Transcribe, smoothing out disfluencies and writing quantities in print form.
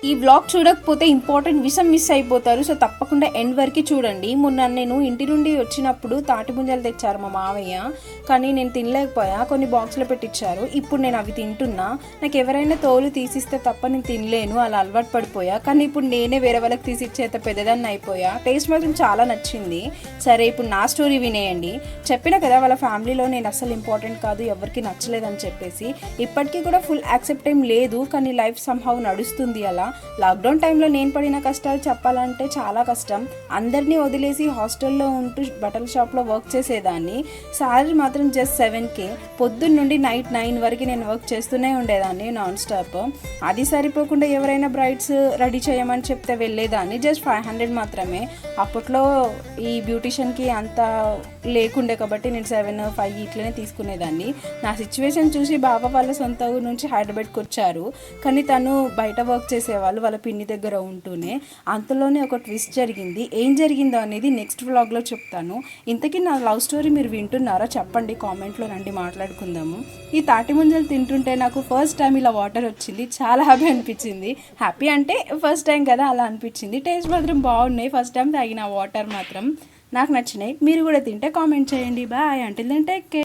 ఈ వ్లాగ్ చూడకపోతే ఇంపార్టెంట్ విషయం మిస్ అయిపోతారు. సో తప్పకుండా ఎండ్ వరకు చూడండి. మొన్న నేను ఇంటి నుండి వచ్చినప్పుడు తాటి ముంజలు తెచ్చారు మా మావయ్య, కానీ నేను తినలేకపోయా. కొన్ని బాక్స్లో పెట్టించారు. ఇప్పుడు నేను అవి తింటున్నా. నాకు ఎవరైనా తోలు తీసిస్తే తప్ప నేను తినలేను, అలా అలవాటు పడిపోయా. కానీ ఇప్పుడు నేనే వేరే వాళ్ళకి తీసిచ్చేంత పెద్దదాన్ని అయిపోయా. టేస్ట్ మాత్రం చాలా నచ్చింది. సరే, ఇప్పుడు నా స్టోరీ వినేయండి. చెప్పిన కదా వాళ్ళ ఫ్యామిలీలో నేను అసలు ఇంపార్టెంట్ కాదు, ఎవరికి నచ్చలేదని చెప్పేసి. ఇప్పటికీ కూడా ఫుల్ యాక్సెప్ట్ ఏం లేదు, కానీ లైఫ్ సంహౌ నడుస్తుంది అలా. లాక్డౌన్ టైంలో నేను పడిన కష్టాలు చెప్పాలంటే చాలా కష్టం. అందరినీ వదిలేసి హాస్టల్లో ఉంటూ బట్టల షాప్లో వర్క్ చేసేదాన్ని. శాలరీ మాత్రం జస్ట్ 7K. పొద్దున్న నుండి నైట్ 9 వరకు నేను వర్క్ చేస్తూనే ఉండేదాన్ని నాన్ స్టాప్. అది సరిపోకుండా ఎవరైనా బ్రైడ్స్ రెడీ చేయమని చెప్తే వెళ్ళేదాన్ని. జస్ట్ 500 మాత్రమే. అప్పట్లో ఈ బ్యూటిషియన్కి అంత లేకుండే కాబట్టి నేను 7, 5 ఇట్లనే తీసుకునేదాన్ని. నా సిచ్యువేషన్ చూసి బాబా వాళ్ళ సొంత ఊరు నుంచి హైదరాబాద్కి వచ్చారు, కానీ తను బయట వర్క్ చేసేవాళ్ళు వాళ్ళ పిన్ని దగ్గర ఉంటూనే. అంతలోనే ఒక ట్విస్ట్ జరిగింది. ఏం జరిగిందో అనేది నెక్స్ట్ వ్లాగ్లో చెప్తాను. ఇంతకీ నా లవ్ స్టోరీ మీరు వింటున్నారా చెప్పండి, కామెంట్లో రండి మాట్లాడుకుందాము. ఈ తాటి ముంజలు తింటుంటే నాకు ఫస్ట్ టైం ఇలా వాటర్ వచ్చింది. చాలా హ్యాపీ అనిపించింది. హ్యాపీ అంటే ఫస్ట్ టైం కదా, అలా అనిపించింది. టేస్ట్ మాత్రం బాగున్నాయి. ఫస్ట్ టైం తాగిన వాటర్ మాత్రం నాకు నచ్చినాయి. మీరు కూడా తింటే కామెంట్ చేయండి. Bye. Until then take care.